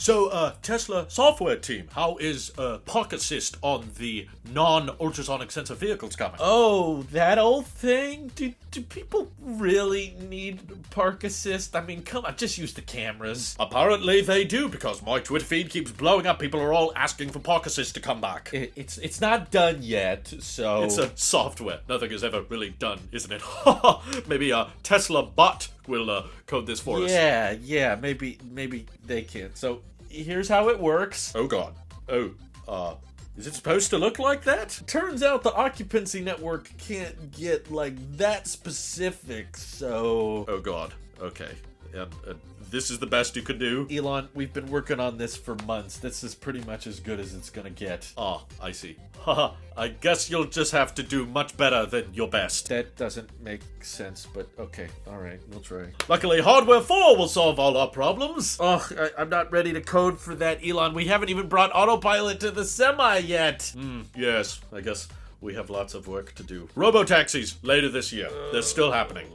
So, Tesla software team, how is Park Assist on the non-ultrasonic sensor vehicles coming? Oh, that old thing? Do people really need Park Assist? I mean, come on, just use the cameras. Apparently they do, because my Twitter feed keeps blowing up. People are all asking for Park Assist to come back. It's not done yet, so... It's a software. Nothing is ever really done, isn't it? Maybe a Tesla bot will code this for us. Yeah, maybe they can. So, here's how it works. Oh god. Is it supposed to look like that? Turns out the occupancy network can't get, like, that specific, so... Oh god. Okay. And this is the best you could do? Elon, we've been working on this for months. This is pretty much as good as it's gonna get. Ah, I see. Haha, I guess you'll just have to do much better than your best. That doesn't make sense, but okay. Alright, we'll try. Luckily, Hardware 4 will solve all our problems. Oh, I'm not ready to code for that, Elon. We haven't even brought autopilot to the semi yet. Yes, I guess we have lots of work to do. Robotaxis, later this year. They're still happening.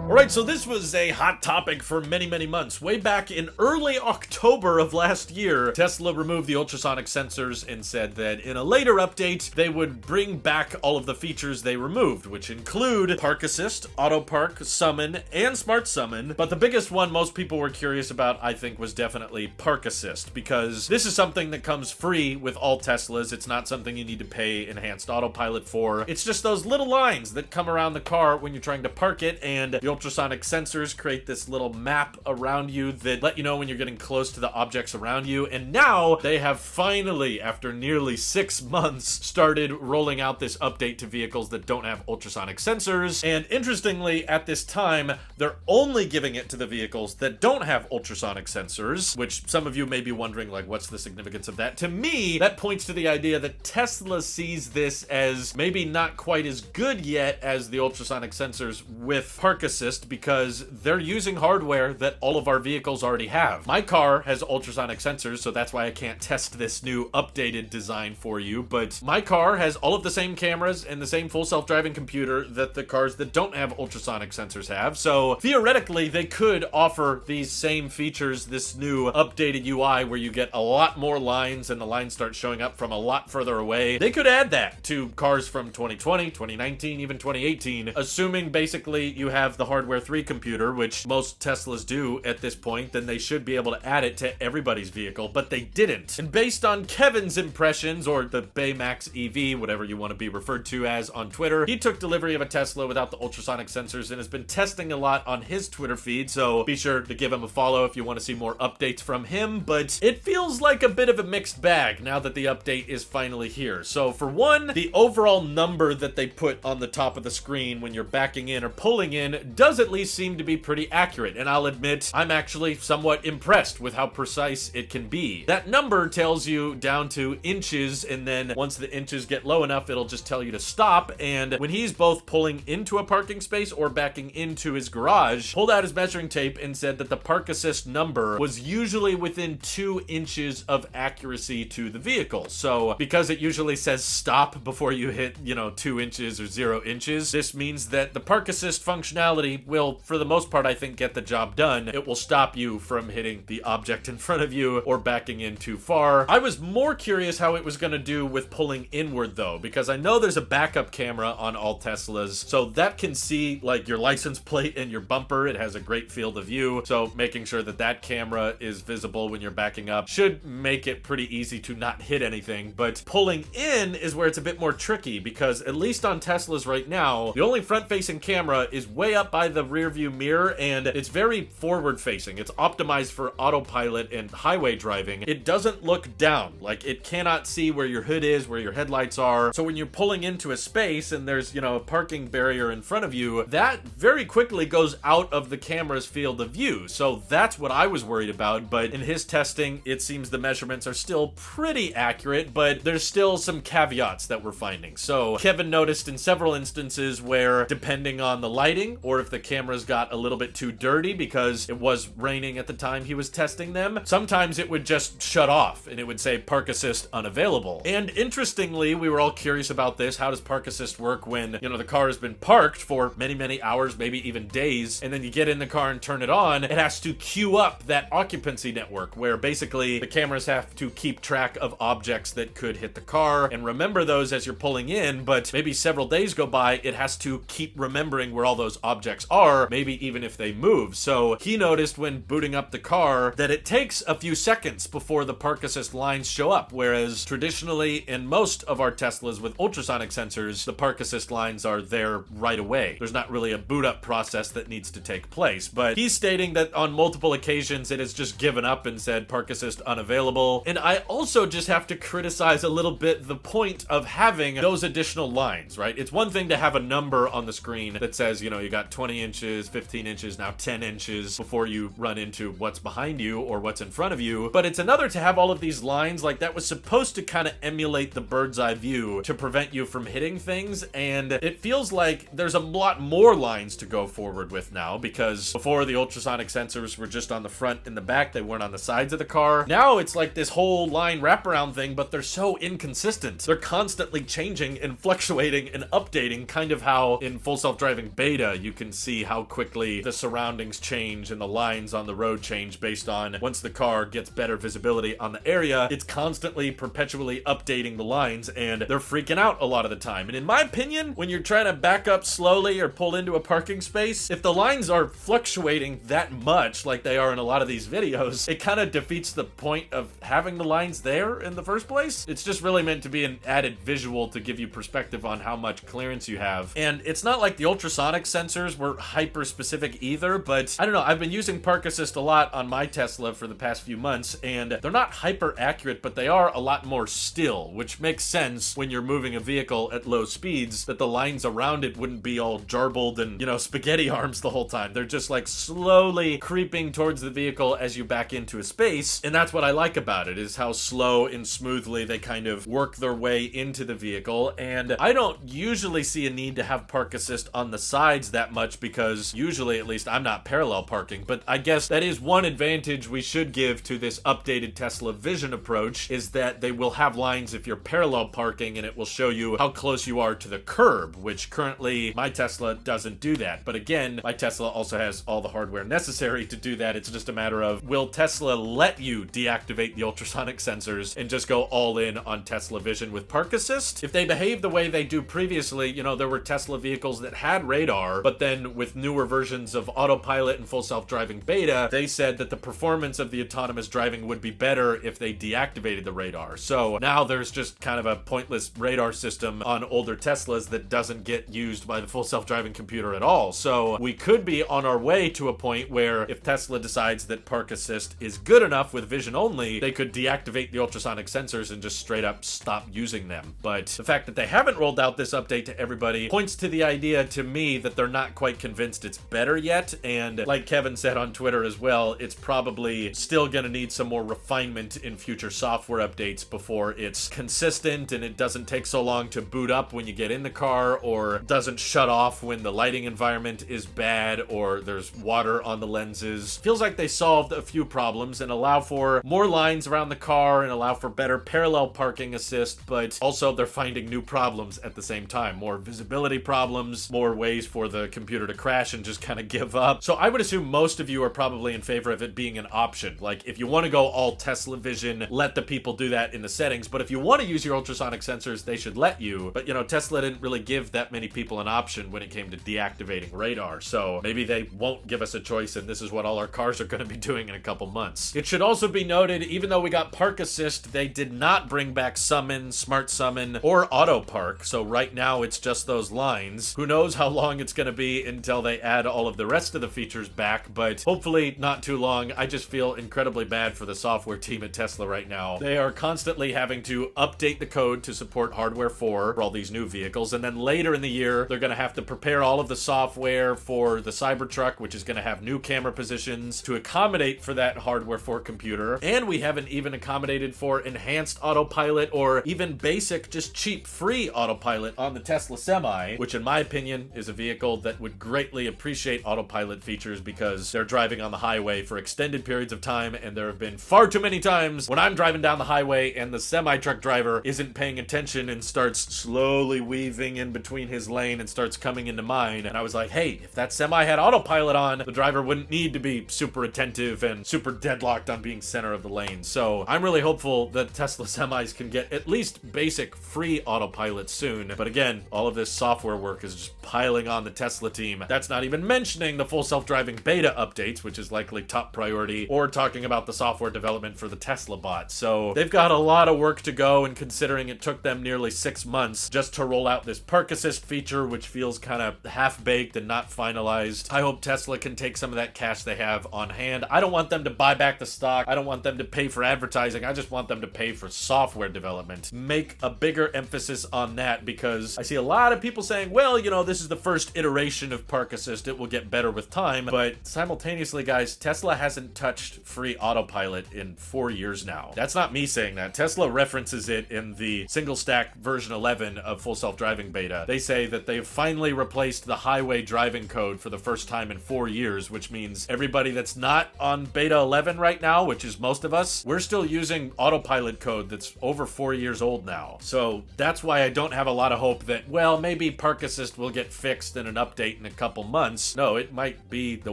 Alright, so this was a hot topic for many, many months. Way back in early October of last year, Tesla removed the ultrasonic sensors and said that in a later update, they would bring back all of the features they removed, which include Park Assist, Auto Park, Summon, and Smart Summon. But the biggest one most people were curious about, I think, was definitely Park Assist, because this is something that comes free with all Teslas. It's not something you need to pay enhanced autopilot for. It's just those little lines that come around the car when you're trying to park it, and the ultrasonic sensors create this little map around you that let you know when you're getting close to the objects around you. And now they have finally, after nearly 6 months, started rolling out this update to vehicles that don't have ultrasonic sensors. And interestingly, at this time, they're only giving it to the vehicles that don't have ultrasonic sensors, which some of you may be wondering, like, what's the significance of that? To me, that points to the idea that Tesla sees this as maybe not quite as good yet as the ultrasonic sensors with Park Assist, because they're using hardware that all of our vehicles already have. My car has ultrasonic sensors, so that's why I can't test this new updated design for you, but my car has all of the same cameras and the same full self-driving computer that the cars that don't have ultrasonic sensors have. So theoretically, they could offer these same features, this new updated UI where you get a lot more lines and the lines start showing up from a lot further away. They could add that to cars from 2020, 2019, even 2018, assuming basically you have the Hardware 3 computer, which most Teslas do at this point. Then they should be able to add it to everybody's vehicle, but they didn't. And based on Kevin's impressions, or the Baymax EV, whatever you want to be referred to as on Twitter, he took delivery of a Tesla without the ultrasonic sensors and has been testing a lot on his Twitter feed, so be sure to give him a follow if you want to see more updates from him. But it feels like a bit of a mixed bag now that the update is finally here. So for one, the overall number that they put on the top of the screen when you're backing in or pulling in does at least seem to be pretty accurate, and I'll admit I'm actually somewhat impressed with how precise it can be. That number tells you down to inches, and then once the inches get low enough, it'll just tell you to stop. And when he's both pulling into a parking space or backing into his garage, pulled out his measuring tape and said that the Park Assist number was usually within 2 inches of accuracy to the vehicle. So because it usually says stop before you hit, 2 inches or 0 inches, this means that the Park Assist functionality will, for the most part, I think, get the job done. It will stop you from hitting the object in front of you or backing in too far. I was more curious how it was going to do with pulling inward, though, because I know there's a backup camera on all Teslas, so that can see, like, your license plate and your bumper. It has a great field of view, so making sure that that camera is visible when you're backing up should make it pretty easy to not hit anything. But pulling in is where it's a bit more tricky, because at least on Teslas right now, the only front-facing camera is way up by the rear view mirror, and it's very forward facing. It's optimized for autopilot and highway driving. It doesn't look down. Like, it cannot see where your hood is, where your headlights are. So when you're pulling into a space and there's, a parking barrier in front of you, that very quickly goes out of the camera's field of view. So that's what I was worried about. But in his testing, it seems the measurements are still pretty accurate, but there's still some caveats that we're finding. So Kevin noticed in several instances where, depending on the lighting or if the the cameras got a little bit too dirty because it was raining at the time he was testing them. Sometimes it would just shut off and it would say park assist unavailable. And interestingly, we were all curious about this. How does park assist work when, you know, the car has been parked for many, many hours, maybe even days, and then you get in the car and turn it on? It has to queue up that occupancy network where basically the cameras have to keep track of objects that could hit the car and remember those as you're pulling in, but maybe several days go by, it has to keep remembering where all those objects are, maybe even if they move. So he noticed when booting up the car that it takes a few seconds before the park assist lines show up, whereas traditionally in most of our Teslas with ultrasonic sensors, the park assist lines are there right away. There's not really a boot up process that needs to take place, but he's stating that on multiple occasions it has just given up and said park assist unavailable. And I also just have to criticize a little bit the point of having those additional lines, right? It's one thing to have a number on the screen that says, you know, you got 20 inches, 15 inches, now 10 inches before you run into what's behind you or what's in front of you. But it's another to have all of these lines. Like, that was supposed to kind of emulate the bird's eye view to prevent you from hitting things. And it feels like there's a lot more lines to go forward with now, because before the ultrasonic sensors were just on the front and the back, they weren't on the sides of the car. Now it's like this whole line wraparound thing, but they're so inconsistent. They're constantly changing and fluctuating and updating, kind of how in Full Self-Driving Beta you can see how quickly the surroundings change and the lines on the road change based on once the car gets better visibility on the area. It's constantly perpetually updating the lines, and they're freaking out a lot of the time. And in my opinion, when you're trying to back up slowly or pull into a parking space, if the lines are fluctuating that much like they are in a lot of these videos, it kind of defeats the point of having the lines there in the first place. It's just really meant to be an added visual to give you perspective on how much clearance you have. And it's not like the ultrasonic sensors were hyper specific either, but I don't know, I've been using park assist a lot on my Tesla for the past few months, and they're not hyper accurate, but they are a lot more still, which makes sense when you're moving a vehicle at low speeds, that the lines around it wouldn't be all jarbled and, you know, spaghetti arms the whole time. They're just like slowly creeping towards the vehicle as you back into a space. And that's what I like about it, is how slow and smoothly they kind of work their way into the vehicle. And I don't usually see a need to have park assist on the sides that much, because usually, at least, I'm not parallel parking. But I guess that is one advantage we should give to this updated Tesla Vision approach, is that they will have lines if you're parallel parking, and it will show you how close you are to the curb, which currently my Tesla doesn't do that. But again, my Tesla also has all the hardware necessary to do that. It's just a matter of, will Tesla let you deactivate the ultrasonic sensors and just go all in on Tesla Vision with park assist? If they behave the way they do previously, you know, there were Tesla vehicles that had radar, but then with newer versions of autopilot and Full Self-Driving Beta, they said that the performance of the autonomous driving would be better if they deactivated the radar. So now there's just kind of a pointless radar system on older Teslas that doesn't get used by the Full Self-Driving computer at all. So we could be on our way to a point where if Tesla decides that park assist is good enough with vision only, they could deactivate the ultrasonic sensors and just straight up stop using them. But the fact that they haven't rolled out this update to everybody points to the idea to me that they're not quite convinced it's better yet. And like Kevin said on Twitter as well, it's probably still going to need some more refinement in future software updates before it's consistent and it doesn't take so long to boot up when you get in the car, or doesn't shut off when the lighting environment is bad or there's water on the lenses. Feels like they solved a few problems and allow for more lines around the car and allow for better parallel parking assist, but also they're finding new problems at the same time. More visibility problems, more ways for the computer to crash and just kind of give up. So I would assume most of you are probably in favor of it being an option. Like, if you want to go all Tesla Vision, let the people do that in the settings. But if you want to use your ultrasonic sensors, they should let you. But, you know, Tesla didn't really give that many people an option when it came to deactivating radar. So maybe they won't give us a choice and this is what all our cars are going to be doing in a couple months. It should also be noted, even though we got park assist, they did not bring back summon, smart summon, or auto park. So right now it's just those lines. Who knows how long it's going to be until they add all of the rest of the features back, but hopefully not too long. I just feel incredibly bad for the software team at Tesla right now. They are constantly having to update the code to support hardware 4 for all these new vehicles, and then later in the year they're going to have to prepare all of the software for the Cybertruck, which is going to have new camera positions to accommodate for that hardware 4 computer. And we haven't even accommodated for enhanced autopilot or even basic, just cheap, free autopilot on the Tesla Semi, which in my opinion is a vehicle that would would greatly appreciate autopilot features because they're driving on the highway for extended periods of time, and there have been far too many times when I'm driving down the highway and the semi-truck driver isn't paying attention and starts slowly weaving in between his lane and starts coming into mine. And I was like, hey, if that semi had autopilot on, the driver wouldn't need to be super attentive and super deadlocked on being center of the lane. So I'm really hopeful that Tesla semis can get at least basic free autopilot soon. But again, all of this software work is just piling on the Tesla team. That's not even mentioning the full self-driving beta updates, which is likely top priority, or talking about the software development for the Tesla bot. So they've got a lot of work to go, and considering it took them nearly 6 months just to roll out this park assist feature, which feels kind of half-baked and not finalized, I hope Tesla can take some of that cash they have on hand. I don't want them to buy back the stock. I don't want them to pay for advertising. I just want them to pay for software development. Make a bigger emphasis on that, because I see a lot of people saying, well, you know, this is the first iteration of park assist. It will get better with time. But simultaneously, guys, Tesla hasn't touched free autopilot in 4 years now. That's not me saying that. Tesla references it in the single stack version 11 of full self-driving beta. They say that they've finally replaced the highway driving code for the first time in 4 years, which means everybody that's not on beta 11 right now, which is most of us, we're still using autopilot code that's over 4 years old now. So that's why I don't have a lot of hope that, well, maybe park assist will get fixed in an update in a couple months. No, it might be the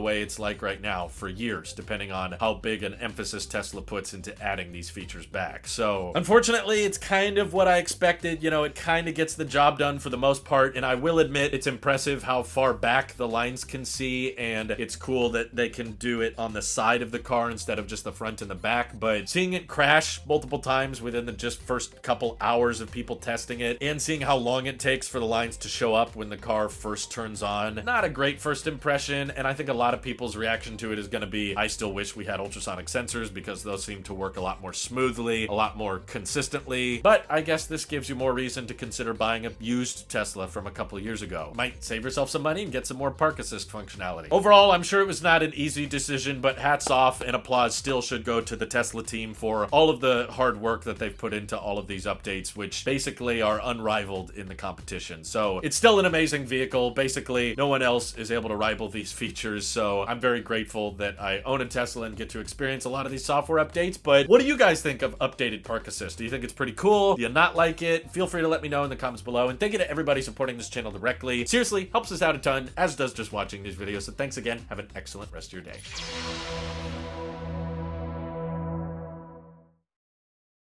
way it's like right now for years, depending on how big an emphasis Tesla puts into adding these features back. So unfortunately, it's kind of what I expected. You know, it kind of gets the job done for the most part, and I will admit it's impressive how far back the lines can see, and it's cool that they can do it on the side of the car instead of just the front and the back. But seeing it crash multiple times within the just first couple hours of people testing it, and seeing how long it takes for the lines to show up when the car first turns on, not a great first impression. And I think a lot of people's reaction to it is going to be, I still wish we had ultrasonic sensors because those seem to work a lot more smoothly, a lot more consistently. But I guess this gives you more reason to consider buying a used Tesla from a couple years ago. Might save yourself some money and get some more park assist functionality. Overall, I'm sure it was not an easy decision, but hats off and applause still should go to the Tesla team for all of the hard work that they've put into all of these updates, which basically are unrivaled in the competition. So it's still an amazing vehicle. Basically, no one else is able to rival these features. So I'm very grateful that I own a Tesla and get to experience a lot of these software updates. But what do you guys think of updated park assist? Do you think it's pretty cool? Do you not like it? Feel free to let me know in the comments below. And thank you to everybody supporting this channel directly. Seriously, helps us out a ton, as does just watching these videos. So thanks again. Have an excellent rest of your day.